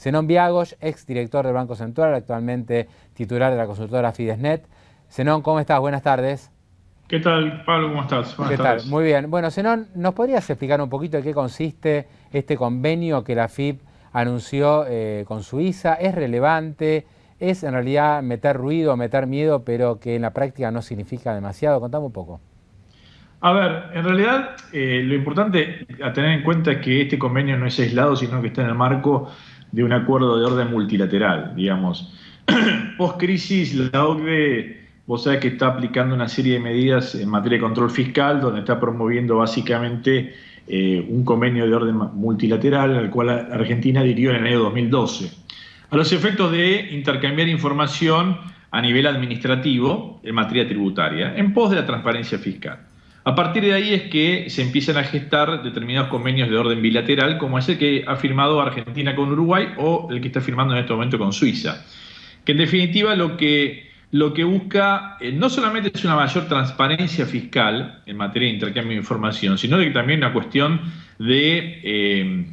Zenón Biagos, ex director del Banco Central, actualmente titular de la consultora Fidesnet. Zenón, ¿cómo estás? Buenas tardes. ¿Qué tal, Pablo? ¿Cómo estás? Buenas ¿Qué tal? tardes. Muy bien. Bueno, Zenón, ¿nos podrías explicar un poquito de qué consiste este convenio que la AFIP anunció con Suiza? ¿Es relevante? ¿Es en realidad meter ruido, meter miedo, pero que en la práctica no significa demasiado? Contame un poco. A ver, en realidad lo importante a tener en cuenta es que este convenio no es aislado, sino que está en el marco de un acuerdo de orden multilateral, digamos. Post-crisis, la OCDE, vos sabés que está aplicando una serie de medidas en materia de control fiscal, donde está promoviendo básicamente un convenio de orden multilateral, al cual Argentina adhirió en el año 2012, a los efectos de intercambiar información a nivel administrativo en materia tributaria, en pos de la transparencia fiscal. A partir de ahí es que se empiezan a gestar determinados convenios de orden bilateral, como es el que ha firmado Argentina con Uruguay o el que está firmando en este momento con Suiza. Que en definitiva lo que busca no solamente es una mayor transparencia fiscal en materia de intercambio de información, sino que también una cuestión de,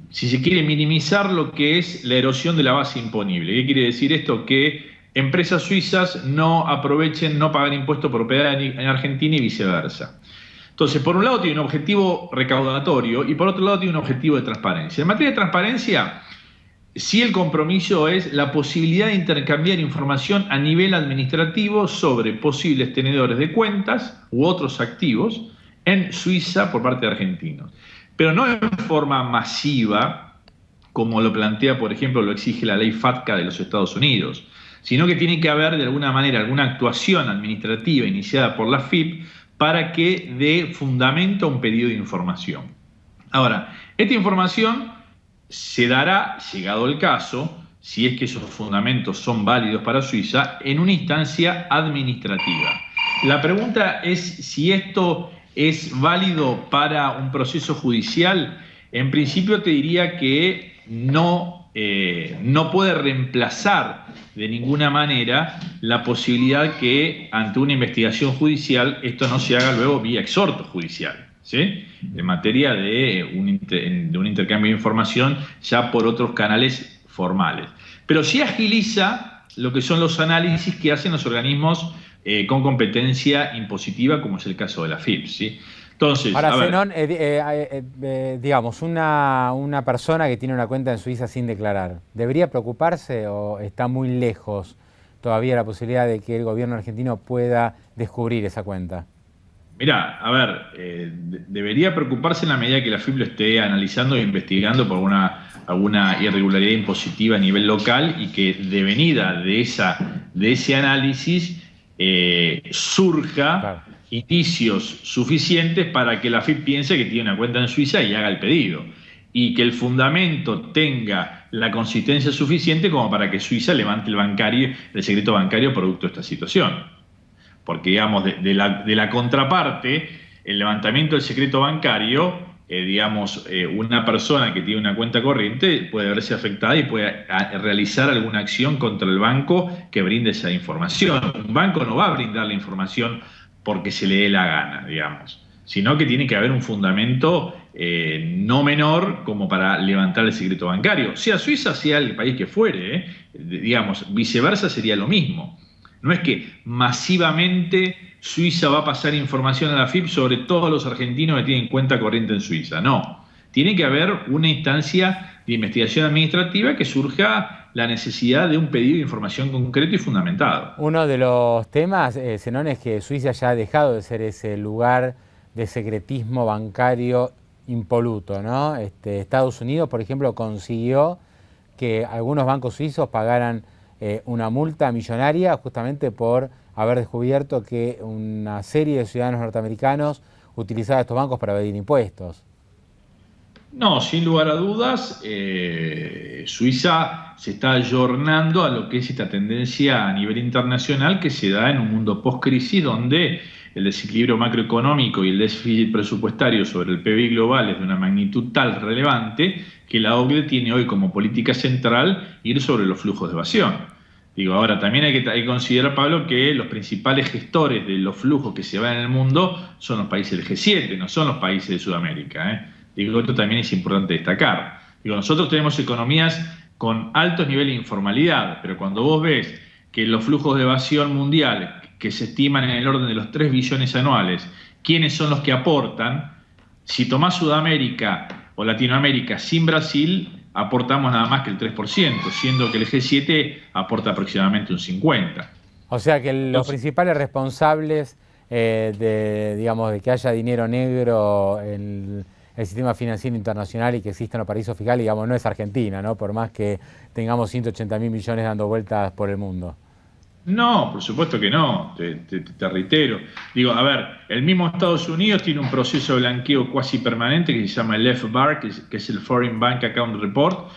si se quiere, minimizar lo que es la erosión de la base imponible. ¿Qué quiere decir esto? Que empresas suizas no aprovechen no pagar impuestos por operar en Argentina y viceversa. Entonces, por un lado tiene un objetivo recaudatorio y por otro lado tiene un objetivo de transparencia. En materia de transparencia, sí, el compromiso es la posibilidad de intercambiar información a nivel administrativo sobre posibles tenedores de cuentas u otros activos en Suiza por parte de argentinos. Pero no en forma masiva, como lo plantea, por ejemplo, lo exige la ley FATCA de los Estados Unidos, sino que tiene que haber de alguna manera alguna actuación administrativa iniciada por la AFIP para que dé fundamento a un pedido de información. Ahora, esta información se dará, llegado el caso, si es que esos fundamentos son válidos para Suiza, en una instancia administrativa. La pregunta es si esto es válido para un proceso judicial. En principio te diría que no puede reemplazar de ninguna manera la posibilidad que ante una investigación judicial esto no se haga luego vía exhorto judicial, ¿sí? En materia de un intercambio de información ya por otros canales formales. Pero sí agiliza lo que son los análisis que hacen los organismos con competencia impositiva, como es el caso de la AFIP, ¿sí? Entonces, ahora, Zenón, digamos, una persona que tiene una cuenta en Suiza sin declarar, ¿debería preocuparse o está muy lejos todavía la posibilidad de que el gobierno argentino pueda descubrir esa cuenta? Mirá, a ver, debería preocuparse en la medida que la AFIP lo esté analizando e investigando por alguna irregularidad impositiva a nivel local y que devenida de ese análisis surja, claro, indicios suficientes para que la AFIP piense que tiene una cuenta en Suiza y haga el pedido, y que el fundamento tenga la consistencia suficiente como para que Suiza levante el secreto bancario producto de esta situación. Porque, digamos, de la contraparte, el levantamiento del secreto bancario, una persona que tiene una cuenta corriente puede verse afectada y puede realizar alguna acción contra el banco que brinde esa información. Un banco no va a brindar la información porque se le dé la gana, digamos, sino que tiene que haber un fundamento no menor como para levantar el secreto bancario. Sea Suiza, sea el país que fuere, digamos, viceversa sería lo mismo. No es que masivamente Suiza va a pasar información a la AFIP sobre todos los argentinos que tienen cuenta corriente en Suiza. No. Tiene que haber una instancia de investigación administrativa que surja la necesidad de un pedido de información concreto y fundamentado. Uno de los temas, Zenón, es que Suiza ya ha dejado de ser ese lugar de secretismo bancario impoluto, ¿no? Estados Unidos, por ejemplo, consiguió que algunos bancos suizos pagaran una multa millonaria justamente por haber descubierto que una serie de ciudadanos norteamericanos utilizaban estos bancos para evadir impuestos. No, sin lugar a dudas, Suiza se está ayornando a lo que es esta tendencia a nivel internacional que se da en un mundo post-crisis donde el desequilibrio macroeconómico y el déficit presupuestario sobre el PBI global es de una magnitud tal relevante que la OCDE tiene hoy como política central ir sobre los flujos de evasión. Digo, ahora también hay que considerar, Pablo, que los principales gestores de los flujos que se van en el mundo son los países del G7, no son los países de Sudamérica, Digo, esto también es importante destacar. Digo, nosotros tenemos economías con altos niveles de informalidad, pero cuando vos ves que los flujos de evasión mundial, que se estiman en el orden de los 3 billones anuales, ¿quiénes son los que aportan? Si tomás Sudamérica o Latinoamérica sin Brasil, aportamos nada más que el 3%, siendo que el G7 aporta aproximadamente un 50%. O sea que los principales responsables digamos, de que haya dinero negro en el sistema financiero internacional y que existan los paraísos fiscales, digamos, no es Argentina, ¿no? Por más que tengamos 180.000 millones dando vueltas por el mundo. No, por supuesto que no, te reitero. Digo, a ver, el mismo Estados Unidos tiene un proceso de blanqueo cuasi permanente que se llama el FBAR, que es el Foreign Bank Account Report,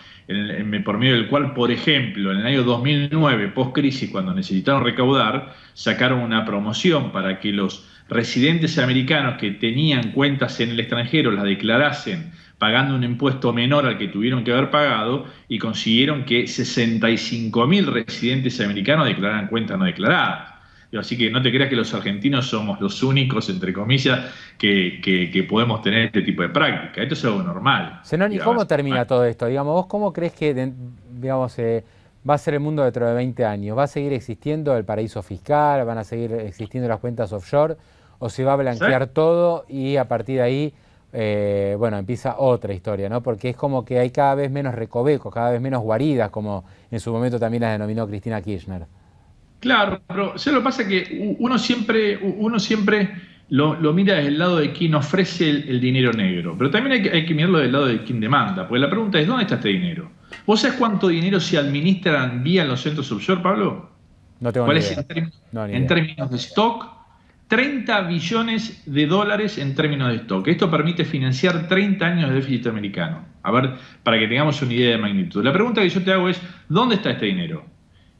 por medio del cual, por ejemplo, en el año 2009, post-crisis, cuando necesitaron recaudar, sacaron una promoción para que los residentes americanos que tenían cuentas en el extranjero las declarasen pagando un impuesto menor al que tuvieron que haber pagado, y consiguieron que 65.000 residentes americanos declararan cuentas no declaradas. Así que no te creas que los argentinos somos los únicos, entre comillas, que podemos tener este tipo de práctica. Esto es algo normal. Zenón, ¿y cómo termina todo esto? Digamos, ¿vos cómo crees que digamos, va a ser el mundo dentro de 20 años? ¿Va a seguir existiendo el paraíso fiscal? ¿Van a seguir existiendo las cuentas offshore? ¿O se va a blanquear todo y a partir de ahí bueno, empieza otra historia, ¿no? Porque es como que hay cada vez menos recovecos, cada vez menos guaridas, como en su momento también las denominó Cristina Kirchner? Claro, pero ¿sabes lo que pasa? Que uno siempre lo mira desde el lado de quien ofrece el dinero negro, pero también hay que mirarlo del lado de quien demanda, porque la pregunta es, ¿dónde está este dinero? ¿Vos sabés cuánto dinero se administran vía los centros offshore, Pablo? No tengo ¿Cuál ni es idea. en términos de stock? 30 billones de dólares en términos de stock. Esto permite financiar 30 años de déficit americano. A ver, para que tengamos una idea de magnitud. La pregunta que yo te hago es, ¿dónde está este dinero?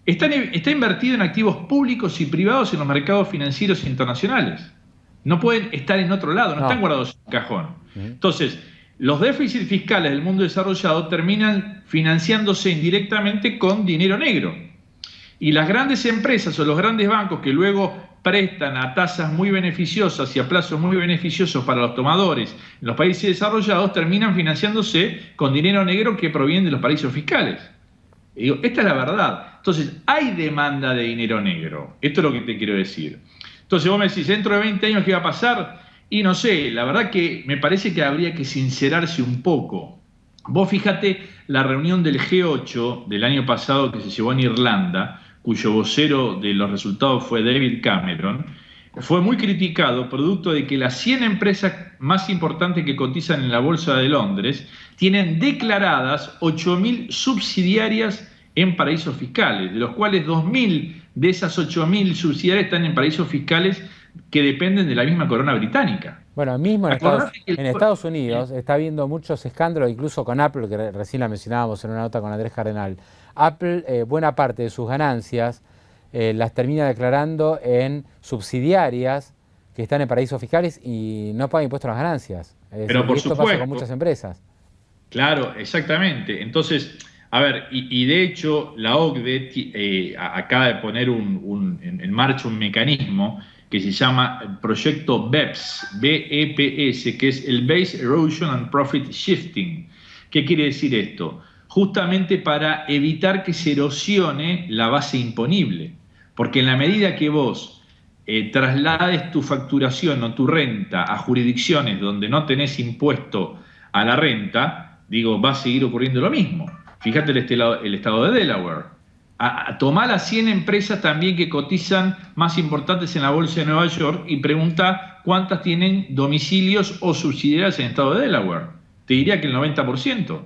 Está invertido en activos públicos y privados en los mercados financieros internacionales. No pueden estar en otro lado, no están guardados en un cajón. Entonces, los déficits fiscales del mundo desarrollado terminan financiándose indirectamente con dinero negro. Y las grandes empresas o los grandes bancos que luego prestan a tasas muy beneficiosas y a plazos muy beneficiosos para los tomadores en los países desarrollados terminan financiándose con dinero negro que proviene de los paraísos fiscales. Y digo, esta es la verdad. Entonces, hay demanda de dinero negro. Esto es lo que te quiero decir. Entonces, vos me decís, dentro de 20 años, ¿qué va a pasar? Y no sé, la verdad que me parece que habría que sincerarse un poco. Vos fíjate la reunión del G8 del año pasado que se llevó en Irlanda, cuyo vocero de los resultados fue David Cameron, fue muy criticado producto de que las 100 empresas más importantes que cotizan en la Bolsa de Londres tienen declaradas 8.000 subsidiarias en paraísos fiscales, de los cuales 2.000 de esas 8.000 subsidiarias están en paraísos fiscales que dependen de la misma corona británica. Bueno, mismo en Estados Unidos está habiendo muchos escándalos, incluso con Apple, que recién la mencionábamos en una nota con Andrés Cardenal. Apple, buena parte de sus ganancias las termina declarando en subsidiarias que están en paraísos fiscales y no pagan impuestos a las ganancias. Pero por esto pasa con muchas empresas. Claro, exactamente. Entonces, a ver, y de hecho la OCDE acaba de poner en marcha un mecanismo que se llama el proyecto BEPS, B-E-P-S, que es el Base Erosion and Profit Shifting. ¿Qué quiere decir esto? Justamente para evitar que se erosione la base imponible. Porque en la medida que vos traslades tu facturación o tu renta a jurisdicciones donde no tenés impuesto a la renta, digo, va a seguir ocurriendo lo mismo. Fíjate el estado de Delaware. Tomá las 100 empresas también que cotizan más importantes en la bolsa de Nueva York y pregunta cuántas tienen domicilios o subsidiarias en el estado de Delaware. Te diría que el 90%.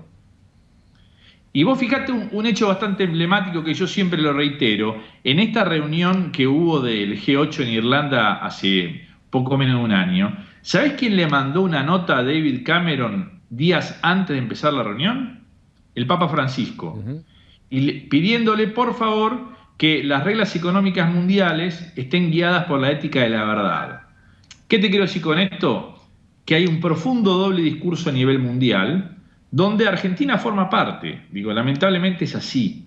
Y vos fíjate un hecho bastante emblemático que yo siempre lo reitero. En esta reunión que hubo del G8 en Irlanda hace poco menos de un año, ¿sabés quién le mandó una nota a David Cameron días antes de empezar la reunión? El Papa Francisco. Y pidiéndole, por favor, que las reglas económicas mundiales estén guiadas por la ética de la verdad. ¿Qué te quiero decir con esto? Que hay un profundo doble discurso a nivel mundial, donde Argentina forma parte. Digo, lamentablemente es así.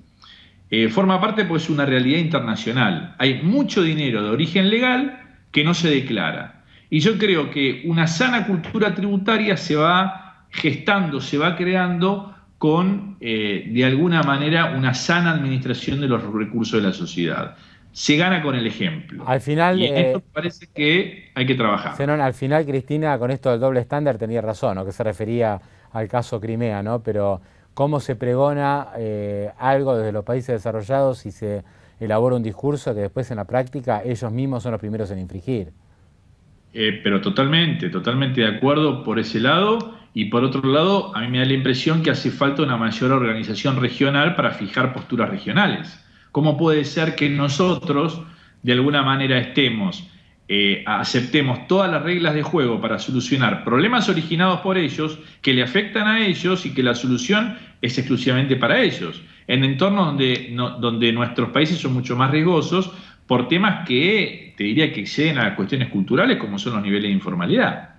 Forma parte porque es una realidad internacional. Hay mucho dinero de origen legal que no se declara. Y yo creo que una sana cultura tributaria se va gestando, se va creando con, de alguna manera, una sana administración de los recursos de la sociedad. Se gana con el ejemplo. Al final, y en esto parece que hay que trabajar. Zenón, al final Cristina con esto del doble estándar tenía razón, ¿no? Que se refería al caso Crimea, ¿no? Pero cómo se pregona algo desde los países desarrollados y se elabora un discurso que después en la práctica ellos mismos son los primeros en infringir. Pero totalmente de acuerdo por ese lado. Y por otro lado, a mí me da la impresión que hace falta una mayor organización regional para fijar posturas regionales. ¿Cómo puede ser que nosotros, de alguna manera, aceptemos todas las reglas de juego para solucionar problemas originados por ellos, que le afectan a ellos y que la solución es exclusivamente para ellos, en entornos donde nuestros países son mucho más riesgosos por temas que, te diría, que exceden a cuestiones culturales, como son los niveles de informalidad?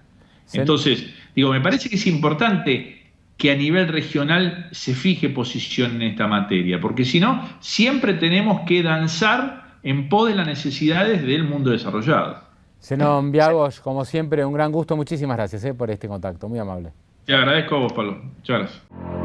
Entonces, me parece que es importante que a nivel regional se fije posición en esta materia, porque si no, siempre tenemos que danzar en pos de las necesidades del mundo desarrollado. Zenón Viagos, como siempre, un gran gusto. Muchísimas gracias por este contacto, muy amable. Te agradezco a vos, Pablo. Muchas gracias.